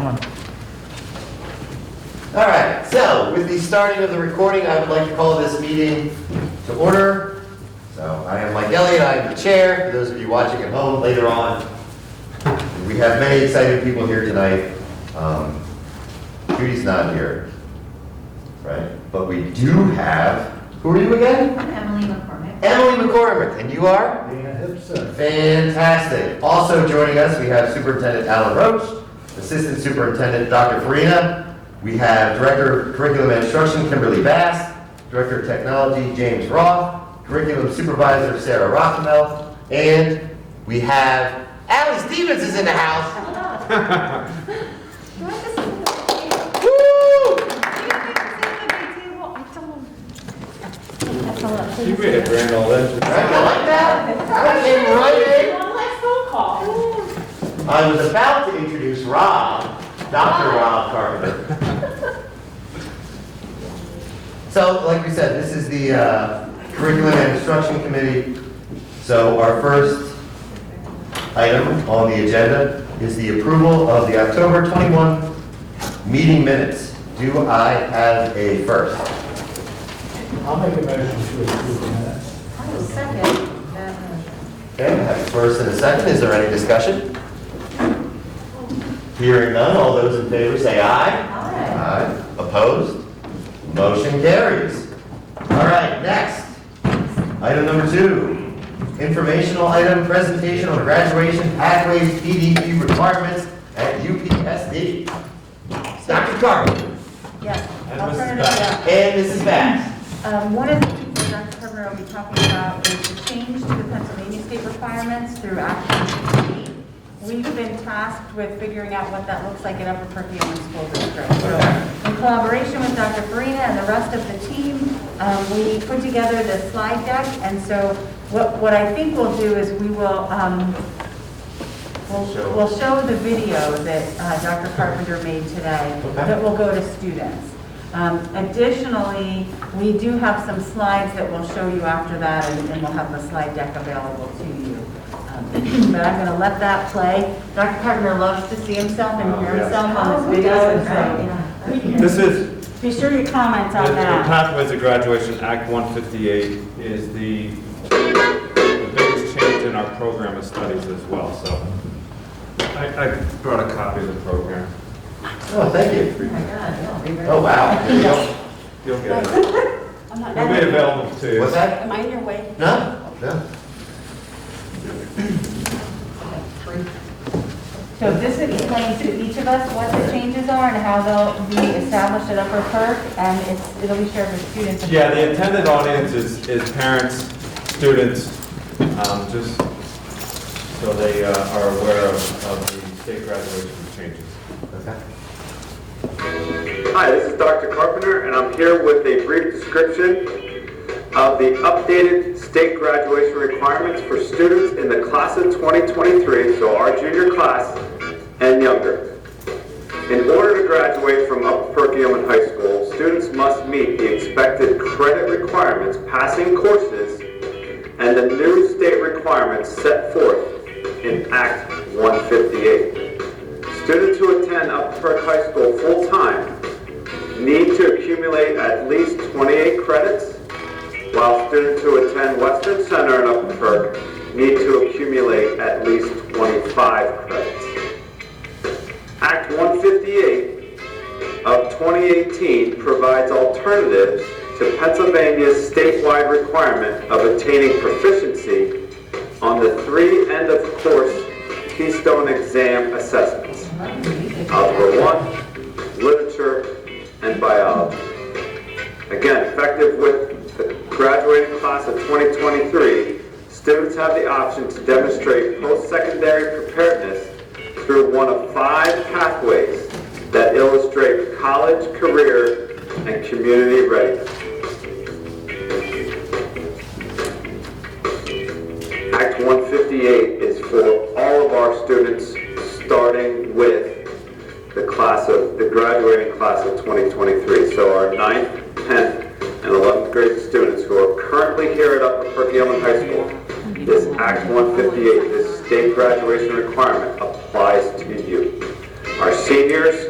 going. All right, so with the starting of the recording, I would like to call this meeting to order. So I am Mike Elliott, I am the chair. For those of you watching at home later on, we have many exciting people here tonight. Judy's not here, right? But we do have, who are you again? I'm Emily McCormick. Emily McCormick, and you are? Fantastic. Also joining us, we have Superintendent Alan Roach, Assistant Superintendent Dr. Farina. We have Director of Curriculum and Instruction, Kimberly Bass, Director of Technology, James Roth, Curriculum Supervisor, Sarah Rothenfeld, and we have Allie Stevens is in the house. You made a grand old entrance. Right, you like that? That came right in. One last phone call. I was about to introduce Rob, Dr. Rob Carpenter. So, like we said, this is the Curriculum and Instruction Committee. So our first item on the agenda is the approval of the October 21 meeting minutes. Do I have a first? I'll make a motion to approve the minutes. I will second that motion. Okay, I have a first and a second. Is there any discussion? Hearing none, all those in favor say aye. Aye. Aye. Opposed? Motion carries. All right, next. Item number 2. Informational item, presentation on graduation pathways PDP requirements at UPSD. Dr. Carpenter Yes, And I'll Mrs. turn it Bass. over. and Mrs. Bass. One of the things that Dr. Carpenter will be talking about is the change to the Pennsylvania state requirements through Action 8. We've been tasked with figuring out what that looks like at Upper Perkiomen School District. So in collaboration with Dr. Farina and the rest of the team, we put together the slide deck. And so what I think we'll do is we will we'll show the video that Dr. Carpenter made today that will go to students. Additionally, we do have some slides that we'll show you after that, and we'll have the slide deck available to you. But I'm going to let that play. Dr. Carpenter loves to see himself and hear himself on this video, and so This is, be sure you comment on the that. Pathways to Graduation Act 158 is the biggest change in our program of studies as well, so. I brought a copy of the program. Oh, thank you. Oh my God, yeah, be very- Oh, wow. There you go. You'll get it. I'm not- It'll be available to you. What's that? Am I in your way? No? No. So this explains to each of us what the changes are and how they'll be established at Upper Perk, and it'll be shared with students. Yeah, the intended audience is parents, students, just so they are aware of the state graduation changes. Okay. Hi, this is Dr. Carpenter, and I'm here with a brief description of the updated state graduation requirements for students in the class of 2023, so our junior class and younger. In order to graduate from Upper Perkiomen High School, students must meet the expected credit requirements, passing courses, and the new state requirements set forth in Act 158. Students who attend Upper Perk High School full-time need to accumulate at least 28 credits, while students who attend Western Center and Upper Perk need to accumulate at least 25 credits. Act 158 of 2018 provides alternatives to Pennsylvania's statewide requirement of attaining proficiency on the 3 end-of-course Keystone Exam assessments: Algebra 1, Literature, and Biology. Again, effective with the graduating class of 2023, students have the option to demonstrate post-secondary preparedness through one of 5 pathways that illustrate college, career, and community readiness. Act 158 is for all of our students, starting with the graduating class of 2023. So our 9th, 10th, and 11th grade students who are currently here at Upper Perkiomen High School, this Act 158, this state graduation requirement applies to you. Our seniors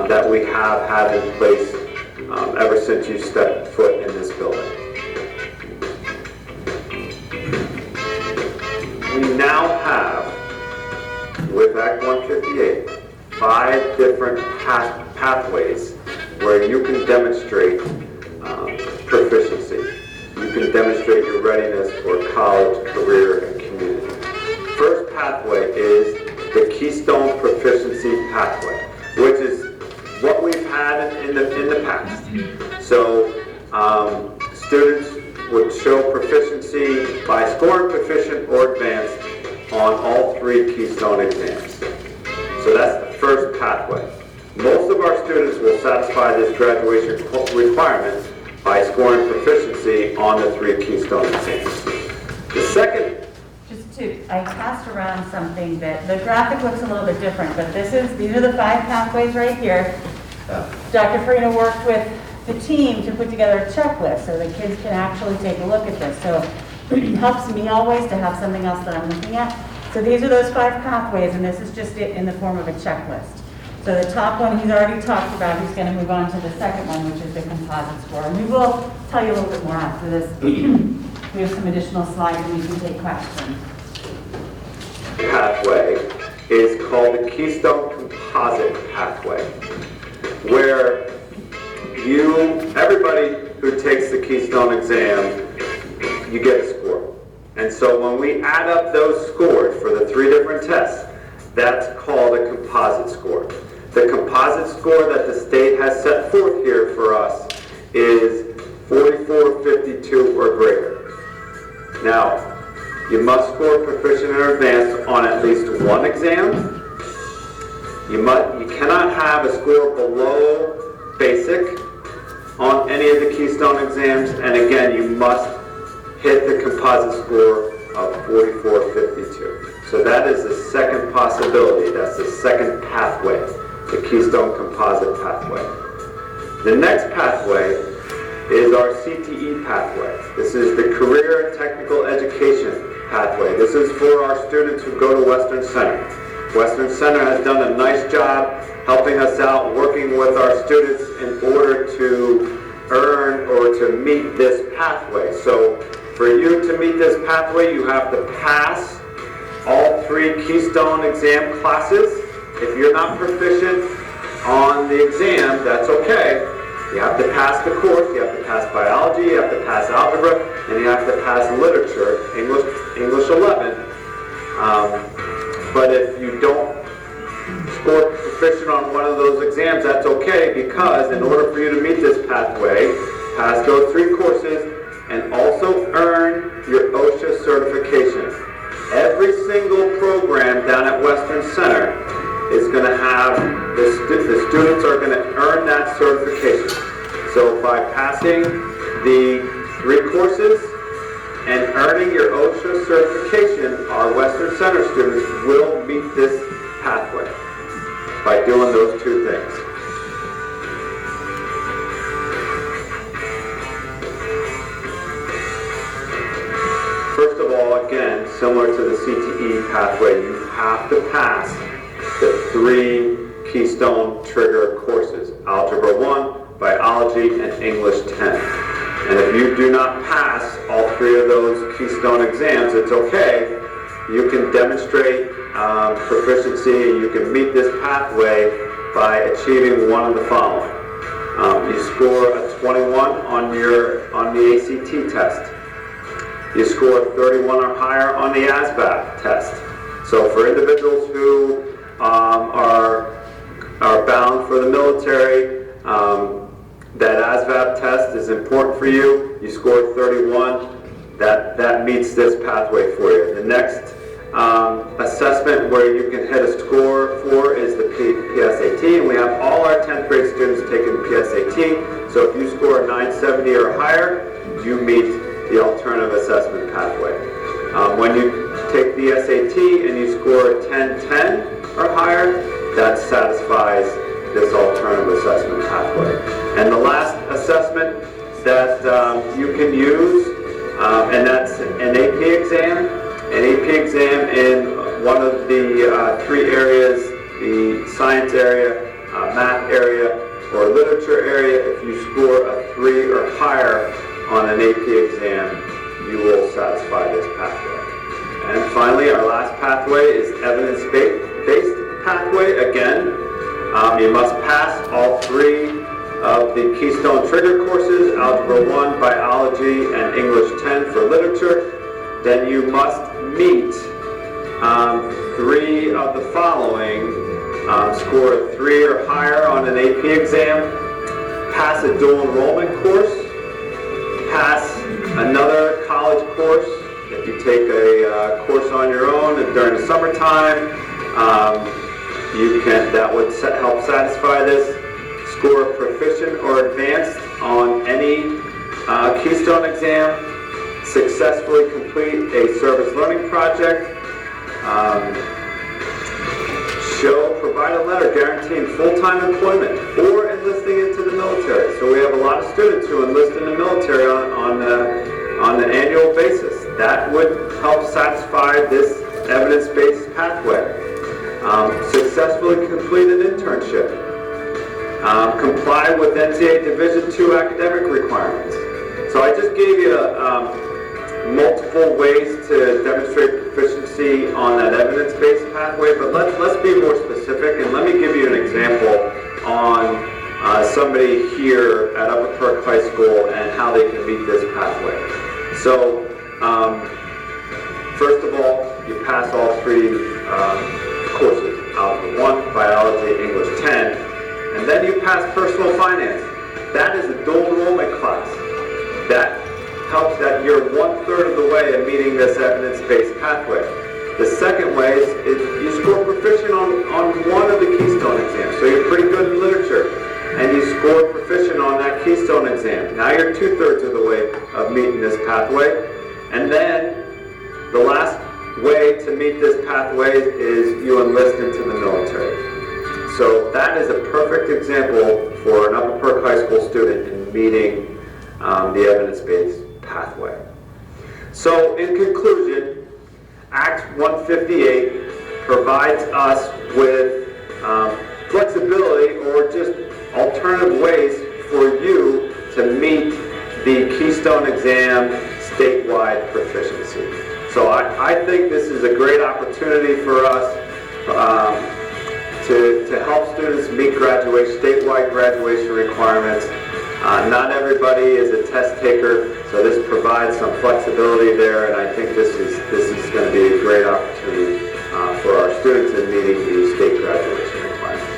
that we have had in place ever since you stepped foot in this building. We now have, with Act 158, 5 different pathways where you can demonstrate proficiency. You can demonstrate your readiness for college, career, and community. First pathway is the Keystone Proficiency Pathway, which is what we've had in the past. So students would show proficiency by scoring proficient or advanced on all 3 Keystone exams. So that's the first pathway. Most of our students will satisfy this graduation requirement by scoring proficiency on the 3 Keystone exams. The second, I passed around something that, the graphic looks a little bit different, but these are the 5 pathways right here. Dr. Farina worked with the team to put together a checklist so the kids can actually take a look at this. So it helps me always to have something else that I'm looking at. So these are those 5 pathways, and this is just it in the form of a checklist. So the top one he's already talked about. He's going to move on to the second one, which is the composite score. And we will tell you a little bit more after this. We have some additional slides and we can take questions. Pathway is called the Keystone Composite Pathway, where everybody who takes the Keystone exam, you get a score. And so when we add up those scores for the 3 different tests, that's called a composite score. The composite score that the state has set forth here for us is 4452 or greater. Now, you must score proficient or advanced on at least 1 exam. You cannot have a score below basic on any of the Keystone exams, and again, you must hit the composite score of 4452. So that is the second possibility. That's the second pathway, the Keystone Composite Pathway. The next pathway is our CTE pathway. This is the Career and Technical Education pathway. This is for our students who go to Western Center. Western Center has done a nice job helping us out, working with our students in order to earn or to meet this pathway. So for you to meet this pathway, you have to pass all 3 Keystone exam classes. If you're not proficient on the exam, that's okay. You have to pass the course, you have to pass biology, you have to pass algebra, and you have to pass literature, English 11. But if you don't score proficient on one of those exams, that's okay, because in order for you to meet this pathway, pass those 3 courses and also earn your OSHA certification. Every single program down at Western Center is going to have, the students are going to earn that certification. So by passing the 3 courses and earning your OSHA certification, our Western Center students will meet this pathway by doing those 2 things. First of all, again, similar to the CTE pathway, you have to pass the 3 Keystone Trigger courses, Algebra 1, Biology, and English 10. And if you do not pass all 3 of those Keystone exams, it's okay. You can demonstrate proficiency, you can meet this pathway by achieving one of the following. You score a 21 on the ACT test. You score 31 or higher on the ASVAB test. So for individuals who are bound for the military, that ASVAB test is important for you. You score 31, that meets this pathway for you. The next assessment where you can hit a score for is the PSAT, and we have all our 10th grade students taking the PSAT. So if you score a 970 or higher, you meet the alternative assessment pathway. When you take the SAT and you score a 1010 or higher, that satisfies this alternative assessment pathway. And the last assessment that you can use, and that's an AP exam. An AP exam in one of the 3 areas, the science area, math area or literature area. If you score a 3 or higher on an AP exam, you will satisfy this pathway. And finally, our last pathway is evidence-based pathway. Again, you must pass all 3 of the Keystone Trigger courses, Algebra 1, Biology, and English 10 for literature. Then you must meet 3 of the following: score a 3 or higher on an AP exam, pass a dual enrollment course, pass another college course. If you take a course on your own during the summertime, that would help satisfy this. Score proficient or advanced on any Keystone exam, successfully complete a service learning project, provide a letter guaranteeing full-time employment or enlisting into the military. So we have a lot of students who enlist in the military on an annual basis. That would help satisfy this evidence-based pathway. Successfully complete an internship. Comply with NCAA Division II academic requirements. So I just gave you multiple ways to demonstrate proficiency on that evidence-based pathway, but let's be more specific, and let me give you an example on somebody here at Upper Perk High School and how they can meet this pathway. So, first of all, you pass all 3 courses, Algebra 1, Biology, English 10, and then you pass Personal Finance. That is a dual enrollment class. That helps that you're 1/3 of the way in meeting this evidence-based pathway. The second way is you score proficient on one of the Keystone exams. So you're pretty good in literature, and you score proficient on that Keystone exam. Now you're 2/3 of the way of meeting this pathway. And then the last way to meet this pathway is you enlist into the military. So that is a perfect example for an Upper Perk High School student in meeting the evidence-based pathway. So in conclusion, Act 158 provides us with flexibility or just alternative ways for you to meet the Keystone exam statewide proficiency. So I think this is a great opportunity for us to help students meet statewide graduation requirements. Not everybody is a test taker, so this provides some flexibility there, and I think this is going to be a great opportunity for our students in meeting the state graduation requirements.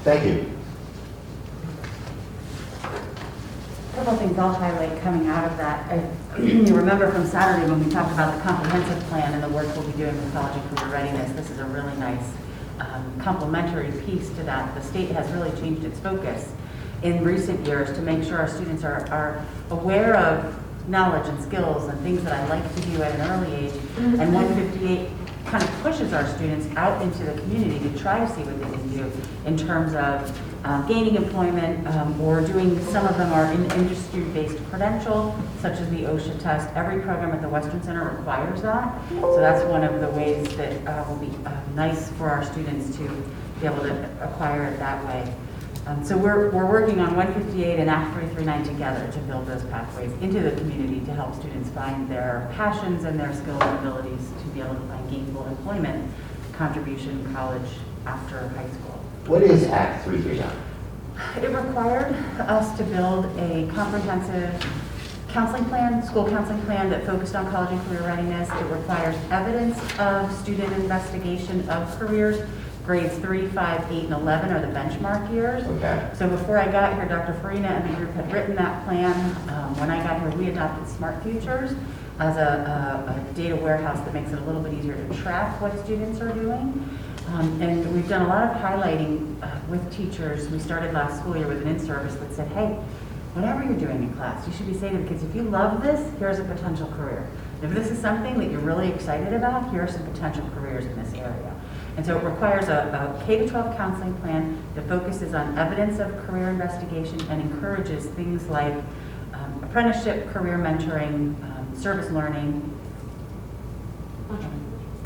Thank you. A couple things I'll highlight coming out of that. You remember from Saturday when we talked about the comprehensive plan and the work we'll be doing with college and career readiness. This is a really nice complementary piece to that. The state has really changed its focus in recent years to make sure our students are aware of knowledge and skills and things that I like to do at an early age. And 158 kind of pushes our students out into the community to try to see what they can do in terms of gaining employment or doing, some of them are in industry-based credential, such as the OSHA test. Every program at the Western Center requires that. So that's one of the ways that will be nice for our students to be able to acquire it that way. So we're working on 158 and Act 339 together to build those pathways into the community to help students find their passions and their skills and abilities to be able to find gainful employment contribution college after high school. What is Act 339? It required us to build a comprehensive counseling plan, school counseling plan that focused on college and career readiness. It requires evidence of student investigation of careers. Grades 3, 5, 8, and 11 are the benchmark years. Okay. So before I got here, Dr. Farina and the group had written that plan. When I got here, we adopted Smart Futures as a data warehouse that makes it a little bit easier to track what students are doing. And we've done a lot of highlighting with teachers. We started last school year with an in-service that said, hey, whatever you're doing in class, you should be saying to the kids, if you love this, here's a potential career. If this is something that you're really excited about, here are some potential careers in this area. And so it requires a K-12 counseling plan that focuses on evidence of career investigation and encourages things like apprenticeship, career mentoring, service learning,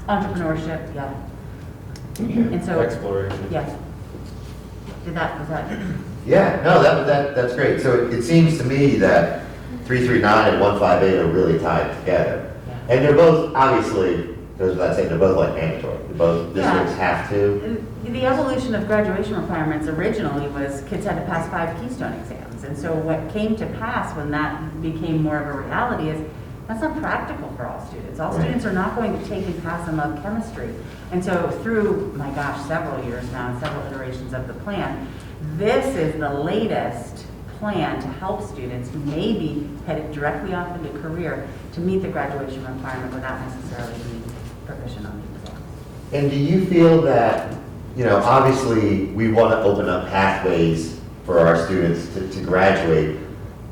Entrepreneurship, yeah. And so, Exploration. yeah. Was that? Yeah, no, that's great. So it seems to me that 339 and 158 are really tied together. Yeah. And they're both, obviously, goes without saying, they're both like mandatory. Both districts have to. The evolution of graduation requirements originally was kids had to pass 5 Keystone exams. And so what came to pass when that became more of a reality is that's not practical for all students. All Right. students are not going to take and pass and love chemistry. And so through, my gosh, several years now, and several iterations of the plan, this is the latest plan to help students who may be headed directly off into career to meet the graduation requirement without necessarily being proficient on the exams. And do you feel that, obviously, we want to open up pathways for our students to graduate.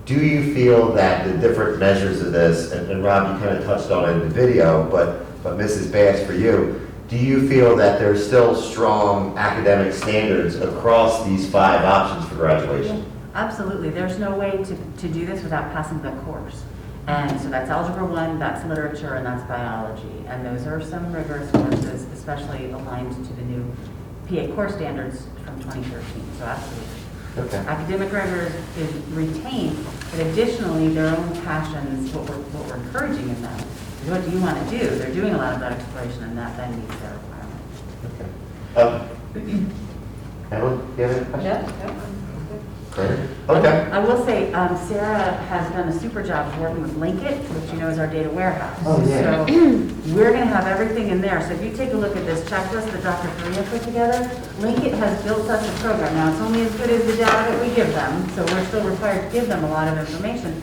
Do you feel that the different measures of this, and Rob, you kind of touched on it in the video, but Mrs. Bass, for you, do you feel that there's still strong academic standards across these 5 options for graduation? Absolutely. There's no way to do this without passing the course. And so that's Algebra 1, that's Literature, and that's Biology. And those are some rigorous courses, especially aligned to the new PA core standards from 2013. So absolutely. Okay. Academic rigor is retained, but additionally, their own passions, what we're encouraging in them, is what do you want to do? They're doing a lot of that exploration, and that then meets their requirement. Okay. Ellen, do you have any questions? Yeah. Great. Okay. I will say, Sarah has done a super job of working with Linkit, which you know is our data warehouse. Oh, yeah. So we're going to have everything in there. So if you take a look at this checklist that Dr. Faria put together, Linkit has built us a program. Now, it's only as good as the data that we give them, so we're still required to give them a lot of information.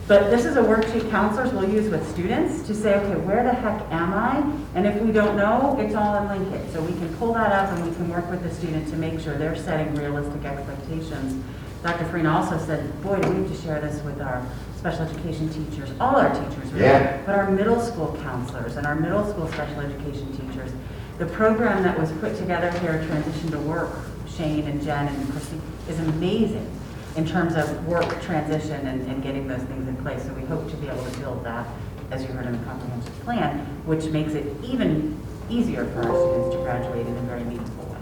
But this is a worksheet counselors will use with students to say, okay, where the heck am I? And if we don't know, it's all in Linkit. So we can pull that up and we can work with the student to make sure they're setting realistic expectations. Dr. Farina also said, boy, do we have to share this with our special education teachers, all our teachers, really, Yeah. but our middle school counselors and our middle school special education teachers. The program that was put together here, Transition to Work, Shane and Jen and Christy, is amazing in terms of work transition and getting those things in place. So we hope to be able to build that, as you heard in the comprehensive plan, which makes it even easier for our students to graduate in a very meaningful way.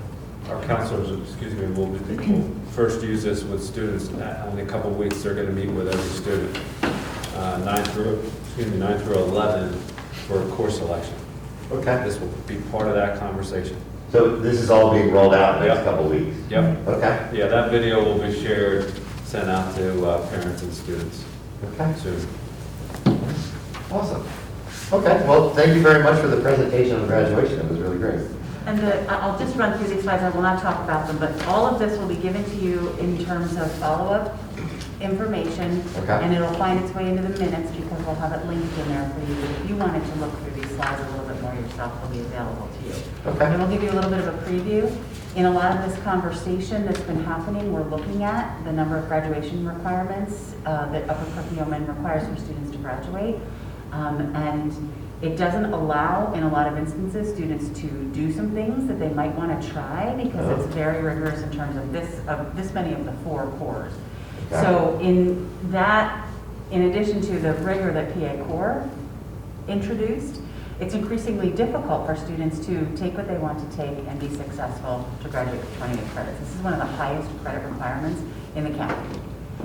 Our counselors, will first use this with students. In a couple of weeks, they're going to meet with every student, 9 through 11, for course selection. Okay. This will be part of that conversation. So this is all being rolled out in the next Yep. couple of weeks? Yep. Okay. Yeah, that video will be shared, sent out to parents and students Okay. soon. Awesome. Okay, well, thank you very much for the presentation on graduation. It was really great. And I'll just run through these slides, I will not talk about them, but all of this will be given to you in terms of follow-up information. Okay. And it'll find its way into the minutes because we'll have it linked in there for you. If you wanted to look through these slides a little bit more yourself, they'll be available to you. Okay. And we'll give you a little bit of a preview. In a lot of this conversation that's been happening, we're looking at the number of graduation requirements that Upper Perkiomen requires for students to graduate. And it doesn't allow, in a lot of instances, students to do some things that they might want to try because it's very rigorous in terms of this many of the 4 cores. Okay. So in that, in addition to the rigor that PA Core introduced, it's increasingly difficult for students to take what they want to take and be successful to graduate with 28 credits. This is one of the highest credit requirements in the county.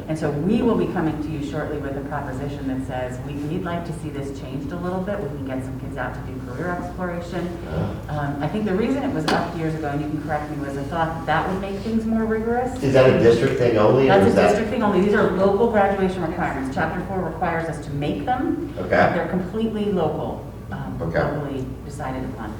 And so we will be coming to you shortly with a proposition that says we'd like to see this changed a little bit. We can get some kids out to do career exploration. I think the reason it was up years ago, and you can correct me, was a thought that would make things more rigorous. Is that a district thing only? or That's a is that- district thing only. These are local graduation requirements. Chapter 4 requires us to make them. Okay. They're completely local, Okay. locally decided upon.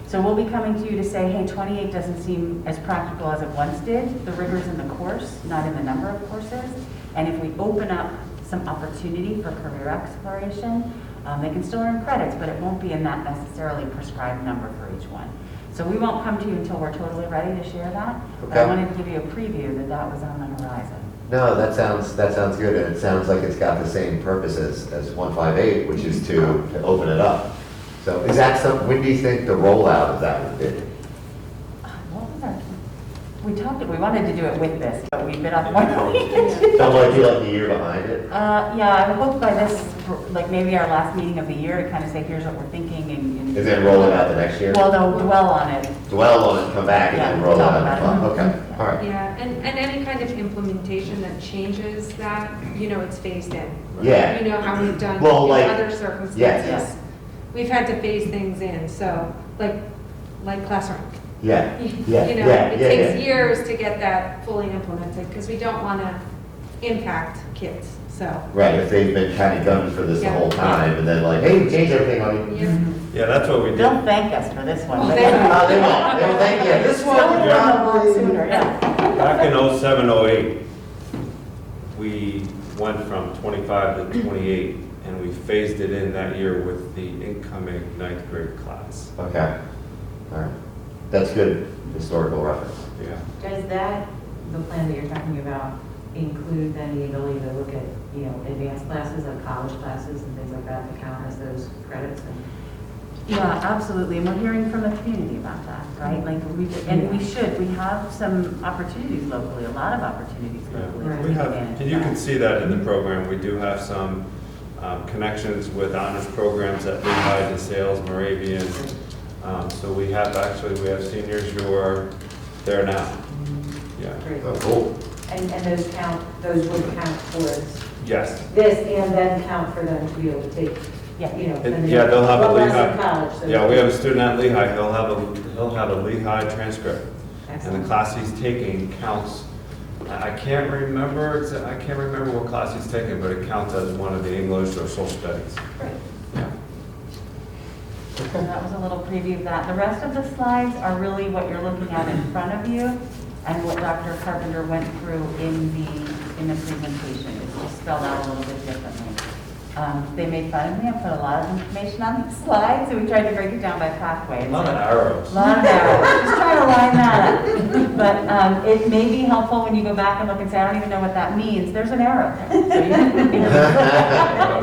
So we'll be coming to you to say, hey, 28 doesn't seem as practical as it once did. The rigor's in the course, not in the number of courses. And if we open up some opportunity for career exploration, they can still earn credits, but it won't be in that necessarily prescribed number for each one. So we won't come to you until we're totally ready to share that. But I Okay. wanted to give you a preview that that was on the horizon. No, that sounds good, and it sounds like it's got the same purpose as 158, which is to open it up. So is that when do you think the rollout of that would be? What was our we wanted to do it with this, but we bit off more than we can chew. Don't want to be like a year behind it? Yeah, I hope by this, like maybe our last meeting of the year, to kind of say, here's what we're thinking and. And then roll it out the next year? Well, no, dwell on it. Dwell on it, come back, and then Yeah, roll it talk out. about it. Okay, all right. Yeah, and any kind of implementation that changes that, it's phased in. Yeah. You know how we've done Well, in like- other circumstances. Yes. We've had to phase things in, so like classroom. Yeah, You yeah, know, yeah, it yeah, takes yeah. years to get that fully implemented, because we don't want to impact kids, so. Right, if they've been kind of gunning for this the Yeah. whole time, and then like, hey, we changed everything on you. Yeah. Yeah, that's what we did. They'll thank us for this one. Oh, but- they will. They won't, they will thank you. This one, Still we a lot probably- sooner, yeah. Back in 07, 08, we went from 25 to 28, and we phased it in that year with the incoming ninth grade class. Okay, all right. That's good historical reference. Yeah. Does that, the plan that you're talking about, include then the ability to look at, advanced classes, like college classes and things like that, to count as those credits? Yeah, absolutely, and we're hearing from the community about that, right? Like, we should, we have some opportunities locally, a lot of opportunities locally. to We take have, advantage and of you that. can see that in the program. We do have some connections with honors programs at Lehigh, DeSales, Moravian. So we have seniors who are there now. Yeah. Great. Oh, cool. And those would count towards Yes. this and then count for them to be able to take, Yeah. and Yeah, they'll have a well, less Lehigh. in college. So Yeah, we have a student at Lehigh. He'll have a Lehigh transcript. And Excellent. the class he's taking counts, I can't remember what class he's taking, but it counts as one of the English or social studies. Great. Yeah. So that was a little preview of that. The rest of the slides are really what you're looking at in front of you and what Dr. Carpenter went through in the presentation. It's just spelled out a little bit differently. They made fun of me. I put a lot of information on the slides, so we tried to break it down by pathway. A lot of arrows. A lot of arrows. Just trying to line that up. But it may be helpful when you go back and look and say, I don't even know what that means. There's an arrow there. So you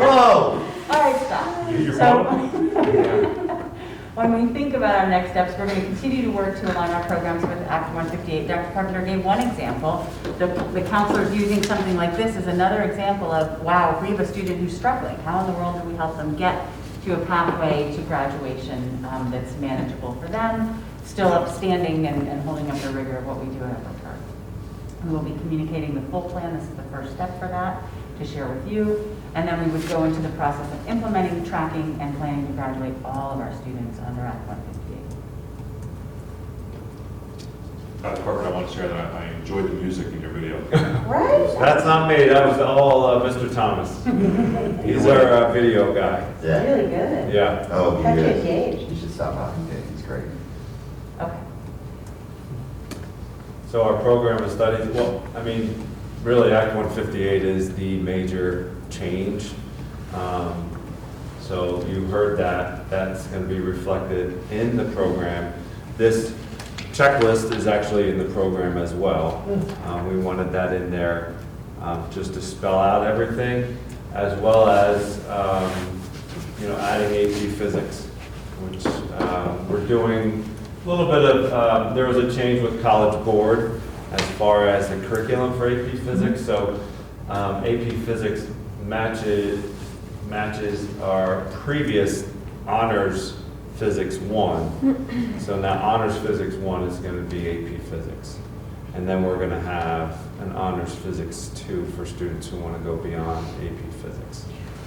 Whoa! All right, stop. Use your So, phone. when we think about our next steps, we're going to continue to work to align our programs with Act 158. Dr. Carpenter gave one example. The counselors using something like this is another example of, wow, if we have a student who's struggling, how in the world do we help them get to a pathway to graduation that's manageable for them, still upstanding and holding up the rigor of what we do at Upper Park. We will be communicating the full plan. This is the first step for that to share with you. And then we would go into the process of implementing, tracking, and planning to graduate all of our students under Act 158. Dr. Carpenter, I want to share that I enjoyed the music in your video. Right? That's not me. That was all Mr. Thomas. He's our video guy. Yeah. Really good. Yeah. Oh, he How'd you is. engage? You should stop knocking it. He's great. Okay. So our program of studies, really Act 158 is the major change. So you heard that. That's going to be reflected in the program. This checklist is actually in the program as well. We wanted that in there just to spell out everything, as well as adding AP Physics, which we're doing a little bit of. There was a change with College Board as far as the curriculum for AP Physics. So AP Physics matches our previous Honors Physics 1. So now Honors Physics 1 is going to be AP Physics. And then we're going to have an Honors Physics 2 for students who want to go beyond AP Physics.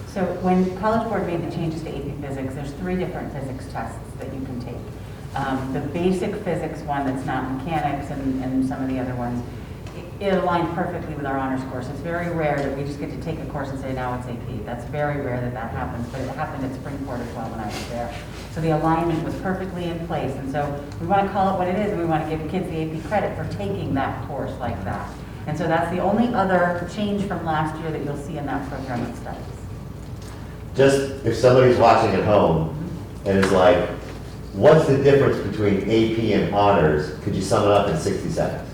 So when College Board made the changes to AP Physics, there's 3 different physics tests that you can take. The basic physics one that's not mechanics and some of the other ones, it aligned perfectly with our honors course. It's very rare that we just get to take a course and say, now it's AP. That's very rare that happens, but it happened at Springport as well when I was there. So the alignment was perfectly in place, and so we want to call it what it is, and we want to give kids the AP credit for taking that course like that. And so that's the only other change from last year that you'll see in that program of studies. Just if somebody's watching at home and is like, what's the difference between AP and honors? Could you sum it up in 60 seconds?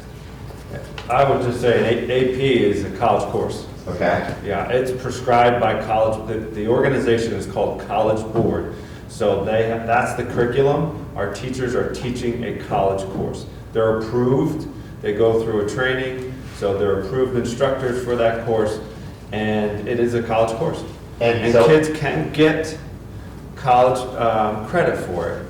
I would just say an AP is a college course. Okay? Yeah, it's prescribed by college. The organization is called College Board. So that's the curriculum. Our teachers are teaching a college course. They're approved They go through a training, so they're approved instructors for that course, and it is a college course. And so- kids can get college credit for it.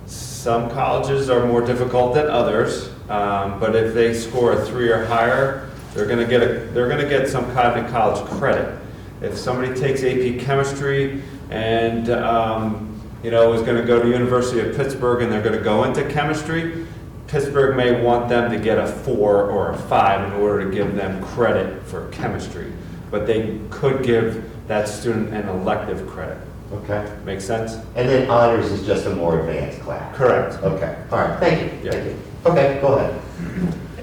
Some colleges are more difficult than others, but if they score a 3 or higher, they're going to get some kind of college credit. If somebody takes AP Chemistry and is going to go to University of Pittsburgh and they're going to go into chemistry, Pittsburgh may want them to get a 4 or a 5 in order to give them credit for chemistry, but they could give that student an elective credit. Okay. Make sense? And then honors is just a more advanced class? Correct. Okay, all right, thank you, Yeah. thank you. Okay, go ahead.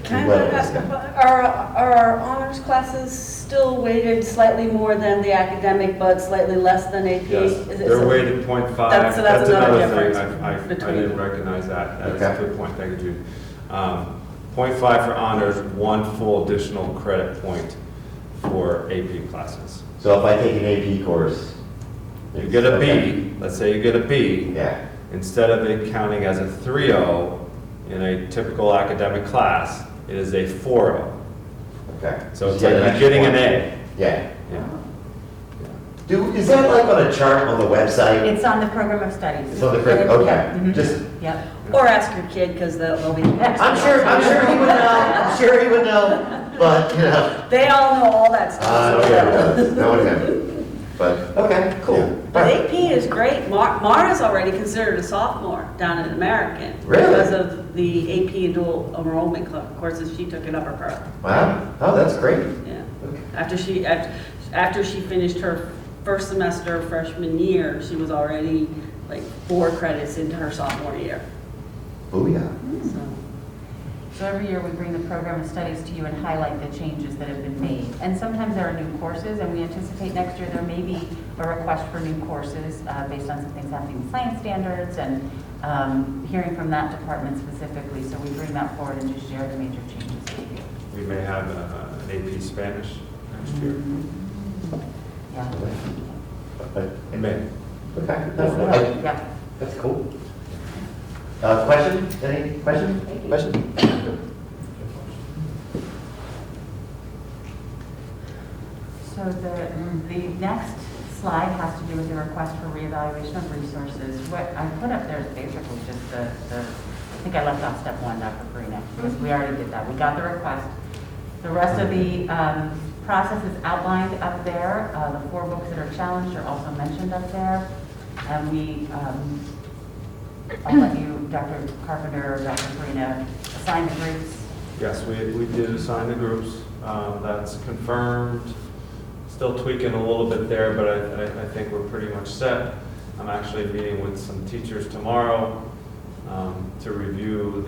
Can Well, I ask, are our honors classes still weighted slightly more than the academic, but slightly less than AP? Yes, Is it- they're weighted 0.5. That's another another thing, difference I between didn't them. recognize that. That's Okay. a good point, thank you, Jude. 0.5 for honors, 1 full additional credit point for AP classes. So if I take an AP course? You get a okay. B, let's say you get a B, Yeah, instead of it counting as a 3.0 in a typical academic class, it is a 4.0. okay. So it's You get like an you're extra getting an point. A. Yeah. Yeah. Is that like on a chart on the website? It's on the program of studies. It's on the curriculum, okay, Yeah, mhm. just, Yep. Or ask your kid, because they'll be. I'm sure he would know, I'm sure he would know, but, They all know all that stuff. no one ever does, no one ever. But, okay, cool. But AP is great. Mara's already considered a sophomore down at American. Really? Because of the AP dual enrollment courses she took at Upper Pearl. Wow, oh, that's great. Yeah. Okay. After she finished her first semester freshman year, she was already like 4 credits into her sophomore year. Booyah. So, So every year we bring the program of studies to you and highlight the changes that have been made. And sometimes there are new courses, and we anticipate next year there may be a request for new courses based on some things happening with science standards and hearing from that department specifically. So we bring that forward and just share the major changes with you. We may have an AP Spanish next year. Yeah. In May. Okay, Yeah. that's cool. Question? Any question? Question? So the next slide has to do with the request for reevaluation of resources. What I put up there is basically just I think I left off step 1, Dr. Farina, because we already did that. We got the request. The rest of the process is outlined up there. The 4 books that are challenged are also mentioned up there. And I'll let you, Dr. Carpenter or Dr. Farina, assign the groups. Yes, we did assign the groups. That's confirmed. Still tweaking a little bit there, but I think we're pretty much set. I'm actually meeting with some teachers tomorrow to review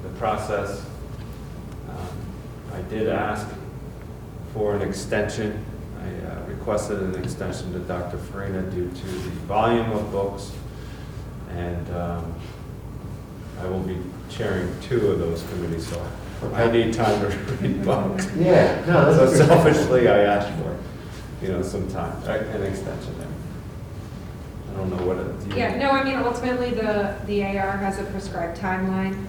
the process. I did ask for an extension. I requested an extension to Dr. Farina due to the volume of books, and I will be chairing 2 of those committees, so I need time to read books. Yeah, no, So that's good. selfishly, I asked for, some time, an extension there. I don't know what it. Yeah, no, I mean, ultimately, the AR has a prescribed timeline.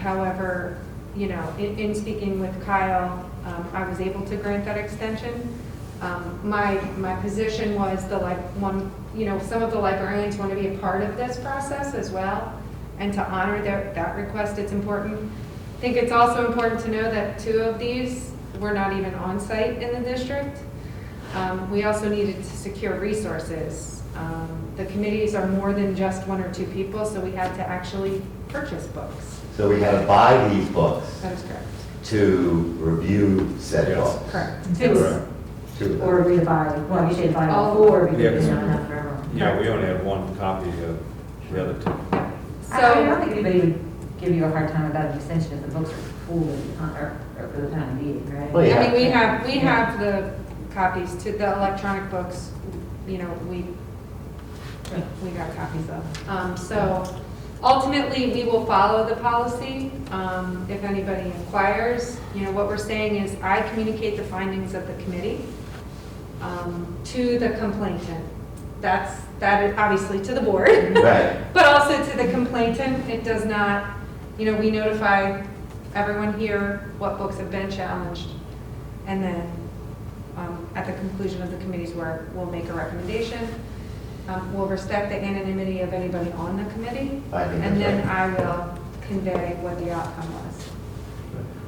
However, in speaking with Kyle, I was able to grant that extension. My position was some of the librarians want to be a part of this process as well, and to honor that request, it's important. I think it's also important to know that 2 of these were not even on site in the district. We also needed to secure resources. The committees are more than just 1 or 2 people, so we had to actually purchase books. So we had to buy these books That is correct. to review said Yes. books. Correct. Correct. Two of them. Or we buy, well, you should buy All all 4 because Yeah, you 'cause- don't have for everyone. Yeah, we only have 1 copy of the other 2. I don't think anybody would give you a hard time about an extension if the books are full or for the time being, right? Well, yeah. I mean, we have the copies to the electronic books, we got copies of. So ultimately, we will follow the policy. If anybody inquires, what we're saying is I communicate the findings of the committee to the complainant. That is obviously to the board. Right. But also to the complainant. It does not, we notify everyone hear what books have been challenged, and then at the conclusion of the committee's work, we'll make a recommendation. We'll respect the anonymity of anybody on the committee, I think and that's then right. I will convey what the outcome was.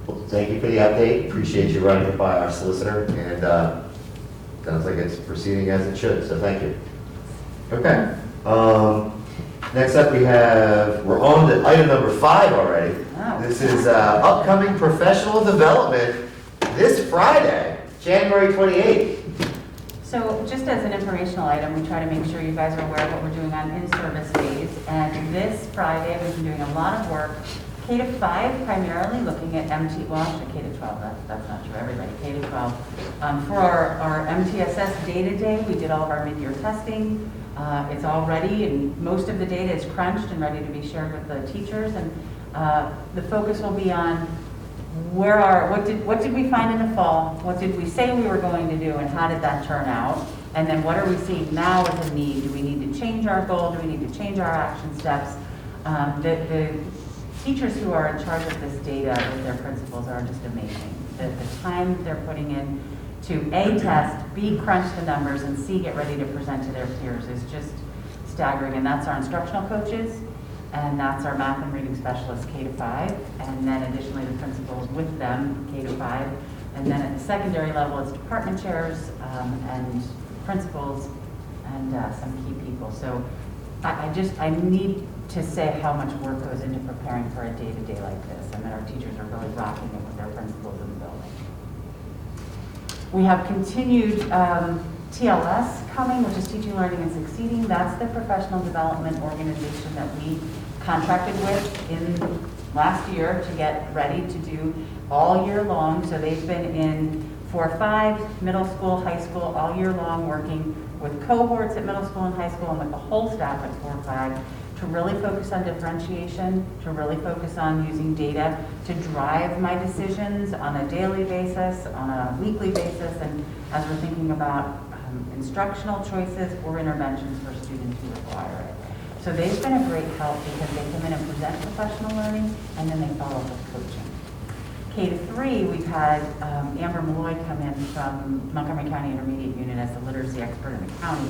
Well, thank you for the update. Appreciate you running it by our solicitor, and sounds like it's proceeding as it should, so thank you. Okay. Next up, we're on to item number 5 already. Wow. This is upcoming professional development this Friday, January 28th. So just as an informational item, we try to make sure you guys are aware of what we're doing on in-service days. And this Friday, we've been doing a lot of work, K-5 primarily, looking at well, actually K-12, that's not true, everybody, K-12. For our MTSS data day, we did all of our mid-year testing. It's all ready, and most of the data is crunched and ready to be shared with the teachers. And the focus will be on what did we find in the fall? What did we say we were going to do, and how did that turn out? And then what are we seeing now as a need? Do we need to change our goal? Do we need to change our action steps? The teachers who are in charge of this data with their principals are just amazing. The time that they're putting in to A, test, B, crunch the numbers, and C, get ready to present to their peers is just staggering. And that's our instructional coaches, and that's our math and reading specialists, K-5, and then additionally the principals with them, K-5. And then at the secondary level, it's department chairs and principals and some key people. So I need to say how much work goes into preparing for a day-to-day like this, and that our teachers are really rocking it with their principals in the building. We have continued TLS coming, which is Teaching, Learning, and Succeeding. That's the professional development organization that we contracted with in last year to get ready to do all year long. So they've been in 4-5, middle school, high school, all year long, working with cohorts at middle school and high school and with the whole staff at 4-5 to really focus on differentiation, to really focus on using data to drive my decisions on a daily basis, on a weekly basis, and as we're thinking about instructional choices or interventions for students who require it. So they've been a great help because they come in and present professional learning, and then they follow up with coaching. K-3, we've had Amber Malloy come in from Montgomery County Intermediate Unit as the literacy expert in the county,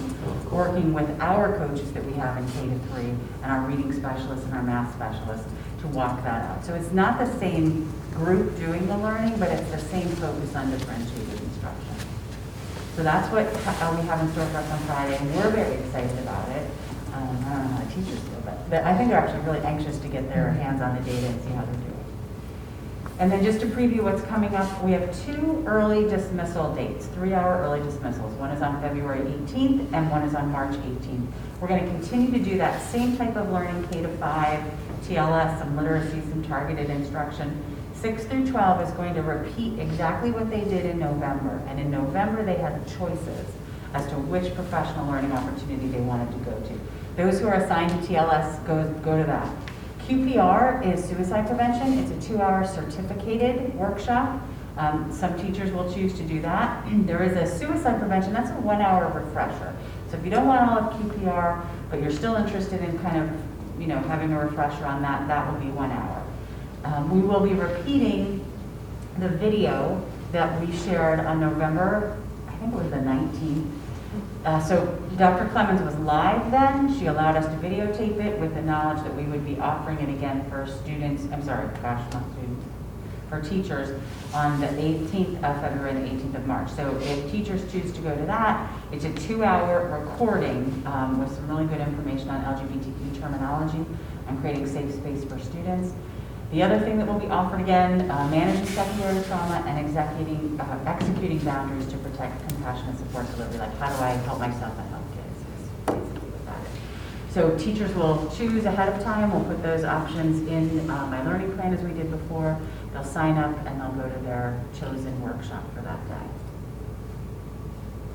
working with our coaches that we have in K-3 and our reading specialists and our math specialists to walk that out. So it's not the same group doing the learning, but it's the same focus on differentiated instruction. So that's what we have in store for us on Friday, and we're very excited about it. I don't know how the teachers feel, but I think they're actually really anxious to get their hands on the data and see how they're doing. And then just to preview what's coming up, we have 2 early dismissal dates, 3-hour early dismissals. One is on February 18th and one is on March 18th. We're going to continue to do that same type of learning, K-5, TLS, some literacy, some targeted instruction. 6 through 12 is going to repeat exactly what they did in November. And in November, they had choices as to which professional learning opportunity they wanted to go to. Those who are assigned to TLS go to that. QPR is suicide prevention. It's a 2-hour certificated workshop. Some teachers will choose to do that. There is a suicide prevention. That's a 1-hour refresher. So if you don't want all of QPR, but you're still interested in kind of, having a refresher on that, that will be 1 hour. We will be repeating the video that we shared on November, I think it was the 19th. So Dr. Clemens was live then. She allowed us to videotape it with the knowledge that we would be offering it again for students, for teachers on the 18th of February and the 18th of March. So if teachers choose to go to that, it's a 2-hour recording with some really good information on LGBTQ terminology and creating safe space for students. The other thing that will be offered again, managing secondary trauma and executing boundaries to protect compassionate support delivery. Like, how do I help myself and help kids? Is basically what that is. So teachers will choose ahead of time. We'll put those options in my learning plan as we did before. They'll sign up and they'll go to their chosen workshop for that day.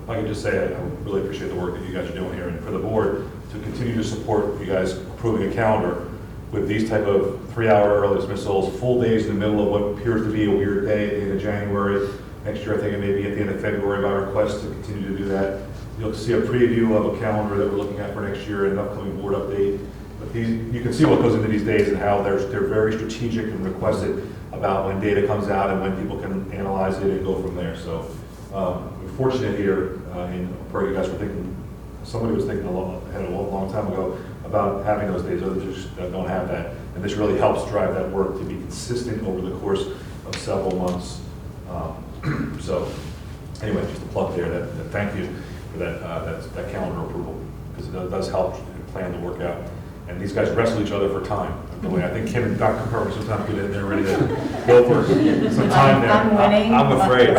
If I could just say, I really appreciate the work that you guys are doing here, and for the board to continue to support you guys approving a calendar with these type of 3-hour early dismissals, full days in the middle of what appears to be a weird day at the end of January. Next year, I think it may be at the end of February by request to continue to do that. You'll see a preview of a calendar that we're looking at for next year and an upcoming board update. But you can see what goes into these days and how they're very strategic and requested. about when data comes out and when people can analyze it and go from there. So we're fortunate here in Prairie, you guys were thinking, somebody was thinking a long time ago about having those days, others just don't have that. And this really helps drive that work to be consistent over the course of several months. So anyway, just a plug there, that thank you for that calendar approval, because it does help plan the work out. And these guys wrestle each other for time. I think Kim and Dr. Carver sometimes get in there ready to go for some time there. I'm winning. I'm afraid.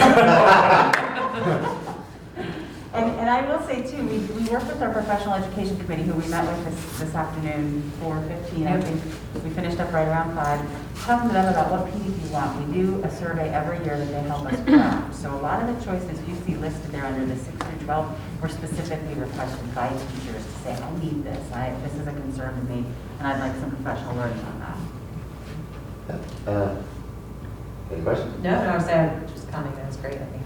And I will say too, we work with our professional education committee, who we met with this afternoon, 4:15. I think we finished up right around 5, talking to them about what PDP you want. We do a survey every year that they help us craft. So a lot of the choices you see listed there under the 6 through 12 were specifically requested by teachers to say, I need this, this is a concern to me, and I'd like some professional learning on that. Any questions? No, I was saying, just commenting, that's great, I think.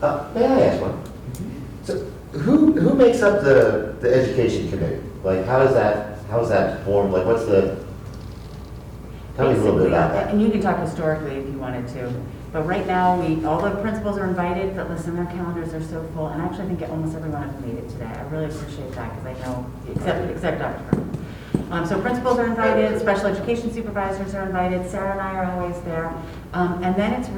May I ask one? So who makes up the education committee? Like, how is that formed? Like, what's the, tell me a little bit about that. And you can talk historically if you wanted to. But right now, all the principals are invited, but listen, their calendars are so full. And actually, I think almost everyone has made it today. I really appreciate that, because I know, except Dr. Kerr. So principals are invited, special education supervisors are invited, Sarah and I are always there. And then it's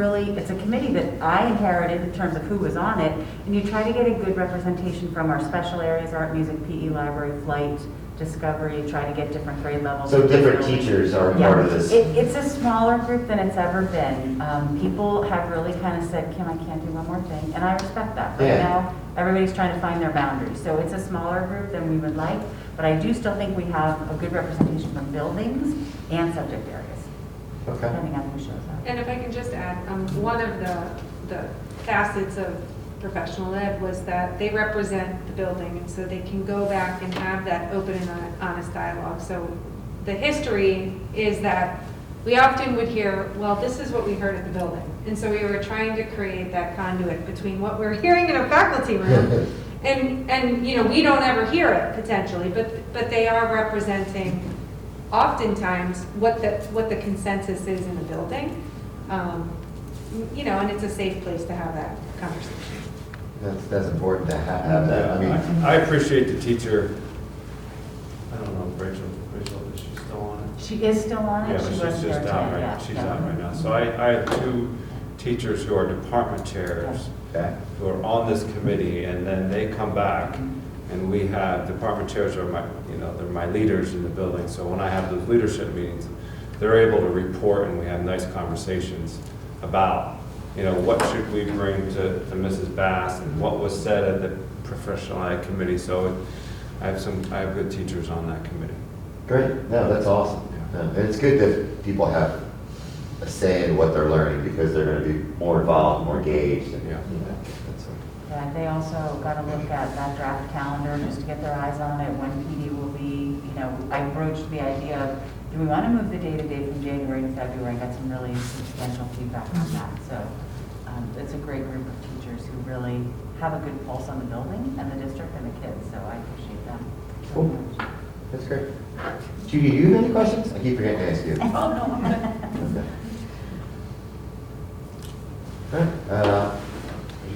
a committee that I inherited in terms of who was on it, and you try to get a good representation from our special areas, art, music, PE, library, flight, discovery, try to get different grade levels. So different teachers are part of this? It's a smaller group than it's ever been. People have really kind of said, Kim, I can't do one more thing, and I respect that. Right now, everybody's trying to find their boundaries. So it's a smaller group than we would like, but I do still think we have a good representation from buildings and subject areas, depending on who shows up. And if I can just add, one of the facets of professional ed was that they represent the building, and so they can go back and have that open and honest dialogue. So the history is that we often would hear, well, this is what we heard at the building. And so we were trying to create that conduit between what we're hearing in a faculty room and you know, we don't ever hear it potentially, but they are representing oftentimes what the consensus is in the building. You know, and it's a safe place to have that conversation. That's important to have that. I mean, I appreciate the teacher. I don't know, Rachel, is she still on it? She is still on it. Yeah, She but she's wasn't just there out today. right, she's out right now. So I have 2 teachers who are department chairs who are on this committee, and then they come back, and we have department chairs are they're my leaders in the building. So when I have those leadership meetings, they're able to report, and we have nice conversations about, what should we bring to Mrs. Bass, and what was said at the professional ed committee. So I have good teachers on that committee. great. No, that's awesome. No, and it's good that people have a say in what they're learning, because they're going to be more involved, more engaged. And, that's Yeah, they also got to look at that draft calendar just to get their eyes on it, when PD will be, I broached the idea of, do we want to move the day-to-day from January to February? Got some really substantial feedback on that. So it's a great group of teachers who really have a good pulse on the building and the district and the kids, so I appreciate them. Cool. That's great. Judy, do you have any questions? I keep forgetting to ask you. Oh, no, I'm good. Okay. All right.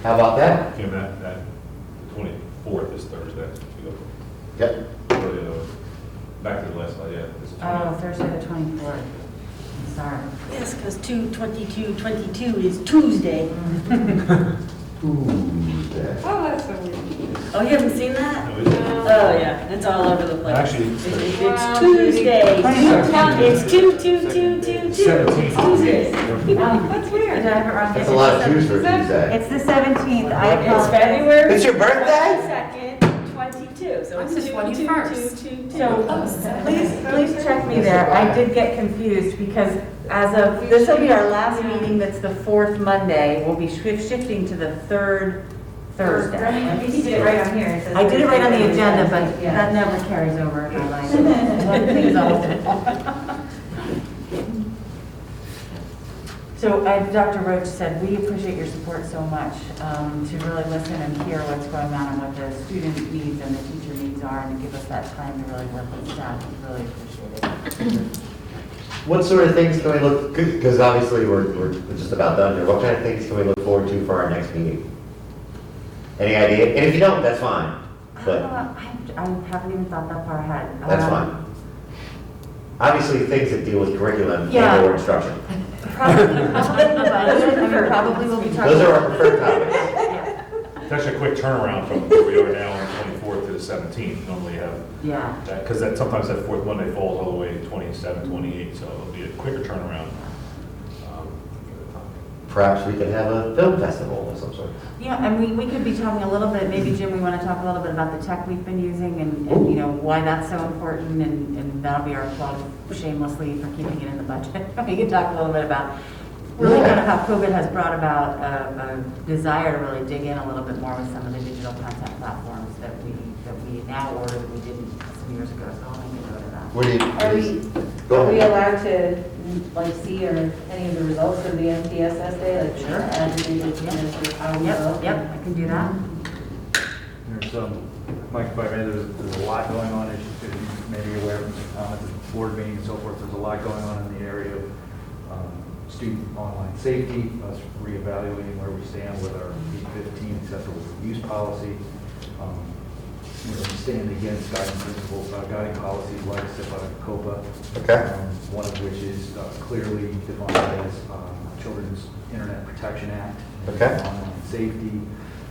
How about that? Kim, that 24th is Thursday. Yep. Back to the last slide, yeah. This is Oh, Thursday the 24th. I'm sorry. Yes, because 2/22/22 is Tuesday. Tuesday. Oh, that's so weird. Oh, you haven't seen that? No, it's- Oh, yeah, it's all over the place. Actually, It's Wow, Tuesday. Judy. It's 2/2/2/2/2. It's 17th. Tuesday. That's Did weird. I have it wrong? That's a lot of twos for a Tuesday. It's the 17th. I It's apologize. February. It's your birthday? 2nd, 22. So it's 2/2/2/2. So please check me there. I did get confused because this will be our last meeting that's the 4th Monday. We'll be shifting to the 3rd Thursday. You did it right on here. It says I did it right on the Thursday. agenda, but Yeah. that never carries over in my life. One thing's always- So Dr. Roach said, we appreciate your support so much to really listen and hear what's going on and what the student needs and the teacher needs are, and to give us that time to really work with staff. We really appreciate it. what sort of things can we look, because obviously we're just about done here. What kind of things can we look forward to for our next meeting? Any idea? And if you don't, that's fine, but I haven't even thought that far ahead. that's fine. Obviously, things that deal with curriculum Yeah. and or instruction. Probably the budget, I mean, probably we'll be talking. Those are our preferred topics. Yeah. It's actually a quick turnaround from where we are now on the 24th to the 17th. Normally you have Yeah. that, because that, sometimes that fourth Monday falls all the way to 27, 28, so it'll be a quicker turnaround. For the time. Perhaps we could have a film festival of some sort. Yeah, and we could be talking a little bit, maybe Jim, we want to talk a little bit about the tech we've been using and you know, why that's so important, and that'll be our plug shamelessly for keeping it in the budget. We can talk a little bit about really kind of how COVID has brought about a desire to really dig in a little bit more with some of the digital content platforms that we now order that we didn't some years ago, so I'll make a note of that. What do you? Go Are we ahead. allowed to, like, see or any of the results of the MTSS day? Like, Sure. aggregated candidates, how we vote? Yep, I can do that. There's Mike, if I may, there's a lot going on, as you may be aware from some comments at the board meeting and so forth. There's a lot going on in the area of student online safety, us reevaluating where we stand with our P15 acceptable use policy. We're going to stand against guiding principles, guiding policies like SIPA and COPA. Okay. One of which is clearly defined as Children's Internet Protection Act. Okay. Online safety,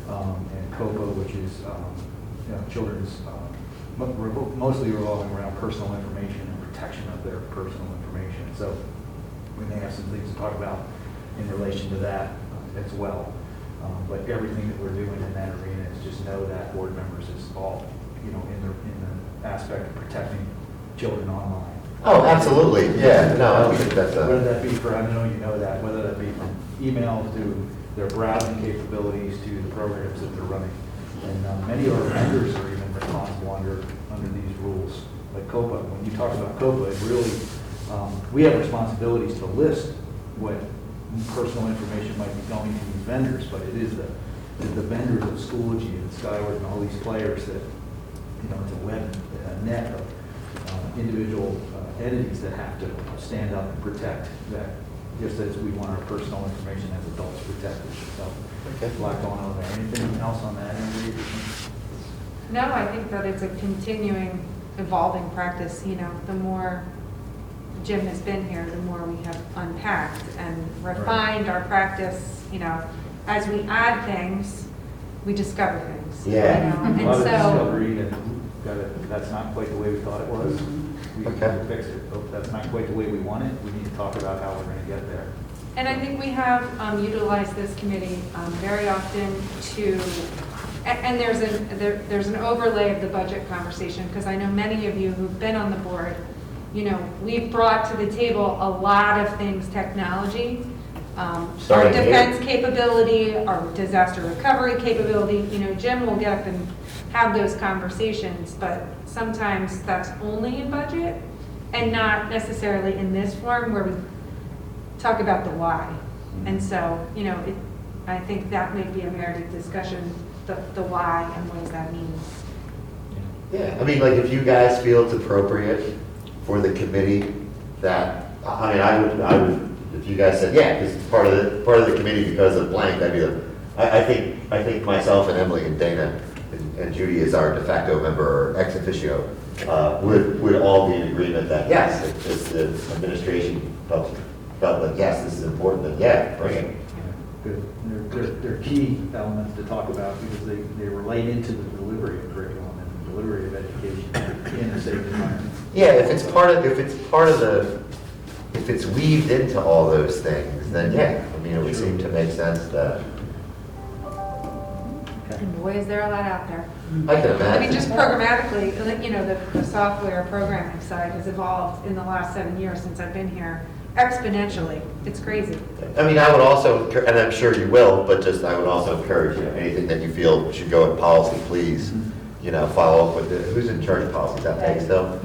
and COPA, which is children's, mostly revolving around personal information and protection of their personal information. So we may have some things to talk about in relation to that as well. But everything that we're doing in that arena is just know that board members is all, in the aspect of protecting children online. Oh, absolutely, yeah, no, I don't think that's Whether a, that be for, I know you know that, whether that be from email to their browsing capabilities to the programs that they're running. And many of our vendors are even responsible under these rules, like COPA. When you talk about COPA, it really, we have responsibilities to list what personal information might be going to these vendors, but it is the vendors of Schoology and Skyward and all these players that, it's a web net of individual entities that have to stand up and protect that, just as we want our personal information as adults protected. So, there's a lot going on there. Anything else on that, Andy? No, I think that it's a continuing, evolving practice. The more Jim has been here, the more we have unpacked and refined our practice. As we add things, we discover things. Yeah. A And lot of so, discovery, and that's not quite the way we thought it was. We need Okay. to fix it. Oh, that's not quite the way we want it. We need to talk about how we're going to get there. and I think we have utilized this committee very often to, and there's an overlay of the budget conversation, because I know many of you who've been on the board, we've brought to the table a lot of things, technology, our Starting here. defense capability, our disaster recovery capability. Jim will get up and have those conversations, but sometimes that's only in budget and not necessarily in this form where we talk about the why. And so, I think that may be a merited discussion, the why and what does that mean. yeah, I mean, like, if you guys feel it's appropriate for the committee that, I would, if you guys said, yeah, because it's part of the committee because of blank, I think myself and Emily and Dana and Judy as our de facto member or ex officio would all be in agreement that, yes, if the administration felt like, yes, this is important, then yeah, bring it. Good. They're key elements to talk about because they relate into the delivery of curriculum and the delivery of education in a safe environment. Yeah, if it's weaved into all those things, then yeah, it would seem to make sense that, And boy, is there a lot out there. I can imagine. Just programmatically, the software programming side has evolved in the last 7 years since I've been here exponentially. It's crazy. I would also, and I'm sure you will, but I would also encourage, anything that you feel should go in policy, please, follow up with who's in charge of policy? Is that Peg still?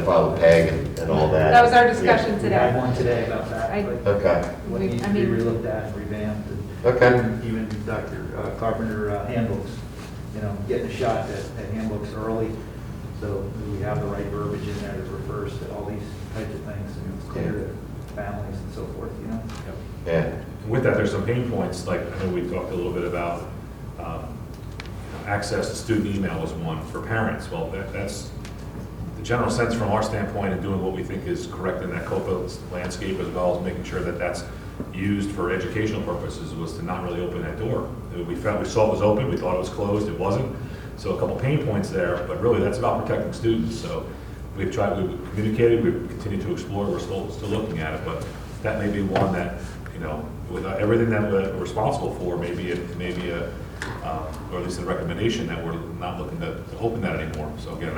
Follow with Peg and all that. That was our discussion We today. had one today about that. I- like Okay, what needs to be relooked at and revamped. And Okay. Even Dr. Carpenter handbooks, getting a shot at handbooks early So we have the right verbiage in there that refers to all these types of things, and it's clear to families and so forth, you know? Yeah. And with that, there's some pain points, like, I know we talked a little bit about access to student email was one for parents. Well, that's the general sense from our standpoint in doing what we think is correct in that COPA landscape, as well as making sure that that's used for educational purposes, was to not really open that door. We saw it was open, we thought it was closed, it wasn't. So a couple pain points there, but really that's about protecting students. So we've communicated, we've continued to explore, we're still looking at it, but that may be one that, you know, with everything that we're responsible for, maybe or at least a recommendation that we're not looking to open that anymore. So again,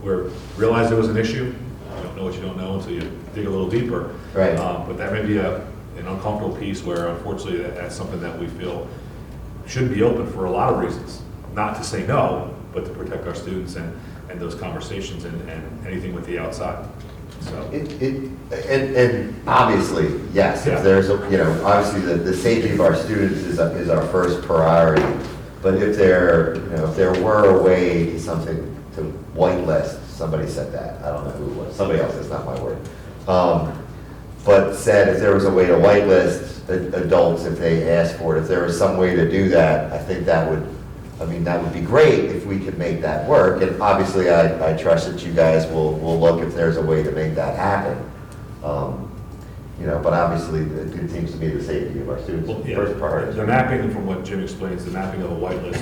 we realized there was an issue. You don't know what you don't know until you dig a little deeper. Right. But that may be an uncomfortable piece where unfortunately that's something that we feel shouldn't be open for a lot of reasons. Not to say no, but to protect our students and those conversations and anything with the outside. So. And obviously, yes, Yeah. if there's, obviously the safety of our students is our first priority. But if there were a way to whitelist, somebody said that, I don't know who it was, somebody else, that's not my word. But said if there was a way to whitelist adults if they asked for it, if there was some way to do that, I think that would be great if we could make that work. And obviously, I trust that you guys will look if there's a way to make that happen. But obviously, it seems to be the safety of our students first priority. The mapping, from what Jim explains, the mapping of a whitelist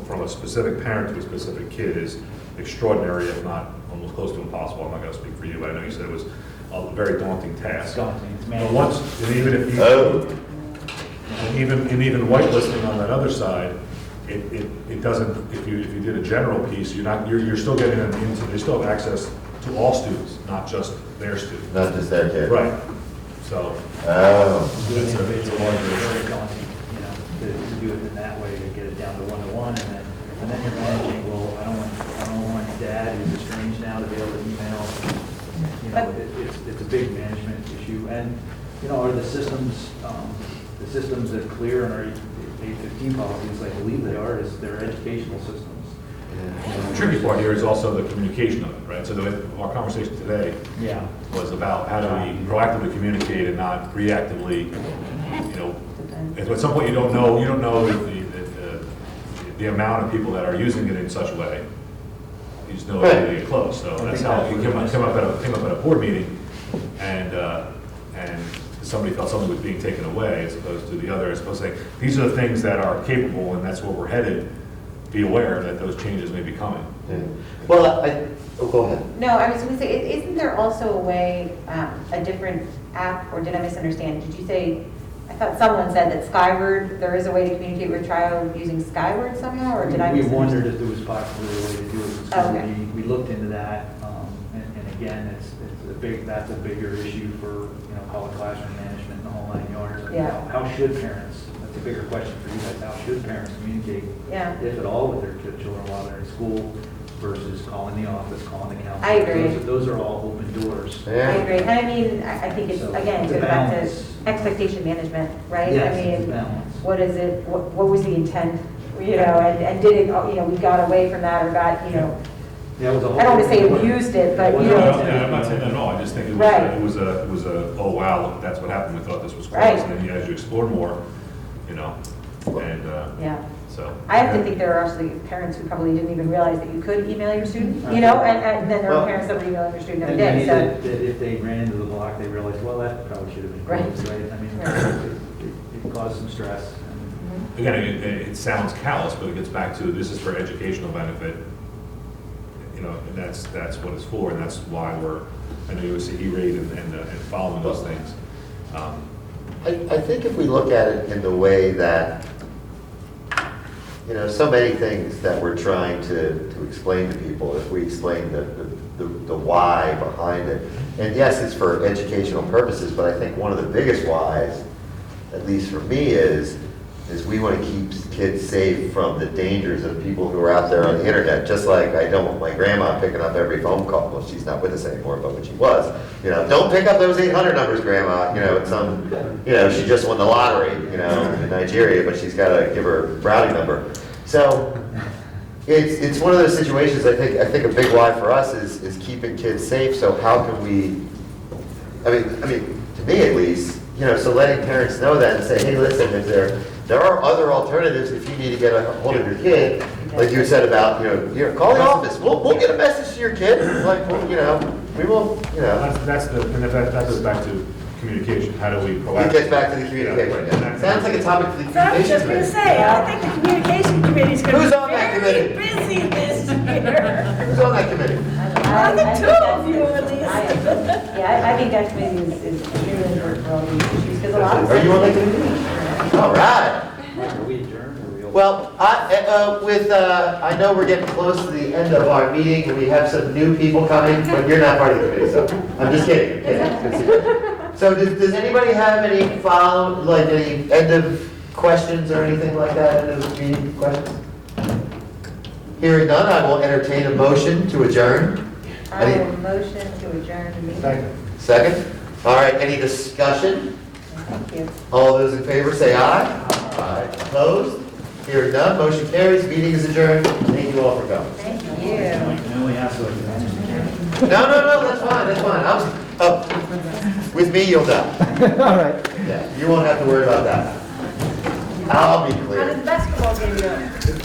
from a specific parent to a specific kid is extraordinary, if not almost close to impossible. I'm not going to speak for you, but I know you said it was a very daunting task. It's daunting. It's But even whitelisting on that other side, it doesn't. If you did a general piece, you're still getting them into. They still have access to all students, not just their students. Not just their kids. Right. So. It's very daunting, to do it in that way, to get it down to one-to-one, and then you're managing, well, I don't want dad who's estranged now to be able to email. It's a big management issue, and, are the systems that clear in our 815 policies? I believe they are, they're educational systems. The tricky part here is also the communication of it, right? So our conversation today was about how do we proactively communicate and not reactively, at some point you don't know the amount of people that are using it in such a way. You just know it's going to get close. So that's how we came up at a board meeting and somebody felt something was being taken away as opposed to the other, as opposed to saying, these are the things that are capable and that's where we're headed. Be aware that those changes may be coming. Yeah. Well, go ahead. No, I was going to say, isn't there also a way, a different app, or did I misunderstand? Did you say, I thought someone said that Skyward, there is a way to communicate with a child using Skyward somehow, or did I We misunderstand? wondered if there was possibly a way to do it. So Okay. we looked into that, and again, that's a bigger issue for, call it classroom management and the whole 9 yards. Yeah. How should parents, that's a bigger question for you guys, how should parents communicate, if at all, with their children while they're in school versus calling the office, calling the counselor? I agree. Those are all open doors. I agree. And I mean, I think it's, again, It's a goes back to balance. expectation management, right? Yes, I it's a mean, balance. what is it, what was the intent, and did it, we got away from that or got, Yeah, it was a whole. I don't want to say abused it, but, I'm not saying that at all. I just think it was oh wow, look, that's what happened. We thought this was close. Right. And then as you explore more, yeah. so. I have to think there are actually parents who probably didn't even realize that you could email your student, and then there are parents that were emailing their student every day, And so. that if they ran into the block, they realized, well, that probably should have been closed, right? I mean, it caused some stress. Again, it sounds callous, but it gets back to this is for educational benefit, and that's what it's for, and that's why I know you would say E-rate and following those things. I think if we look at it in the way that, so many things that we're trying to explain to people, if we explain the why behind it, and yes, it's for educational purposes, but I think one of the biggest whys, at least for me, is we want to keep kids safe from the dangers of people who are out there on the internet, just like I don't want my grandma picking up every phone call. Well, she's not with us anymore, but when she was, don't pick up those 800 numbers, grandma. She just won the lottery, in Nigeria, but she's got to give her routing number. So, it's one of those situations, I think a big why for us is keeping kids safe, so how can we, I mean, to me at least, you know, so letting parents know that and say, hey, listen, if there are other alternatives if you need to get a hold of your kid, like you said about, you know, call the office, we'll get a message to your kid, like, you know, we will, you know. And that goes back to communication, how do we It proactively? gets back to the communication. Yeah. Sounds like a topic for the So I was communication just gonna committee. say, I think the communication committee's gonna Who's be on that very committee? busy this year. Who's on that committee? I think two of you at least. Yeah, I think that committee is extremely important for all these issues, because a lot of. Are you on that committee? All right. Are we adjourned or are we open? Well, I know we're getting close to the end of our meeting, and we have some new people coming, but you're not part of the committee, so I'm just kidding. So does anybody have any any end of questions or anything like that, end of meeting questions? Hearing none, I will entertain a motion to adjourn. I will motion to adjourn the meeting. Second? All right, any discussion? Thank you. All those in favor say aye. Aye. Opposed? Hearing none, motion carries, meeting is adjourned. Thank you all for coming. Thank you. I only ask like No, that's fine. With me, you'll know. All right. Yeah, you won't have to worry about that. I'll be How clear. does the basketball game go?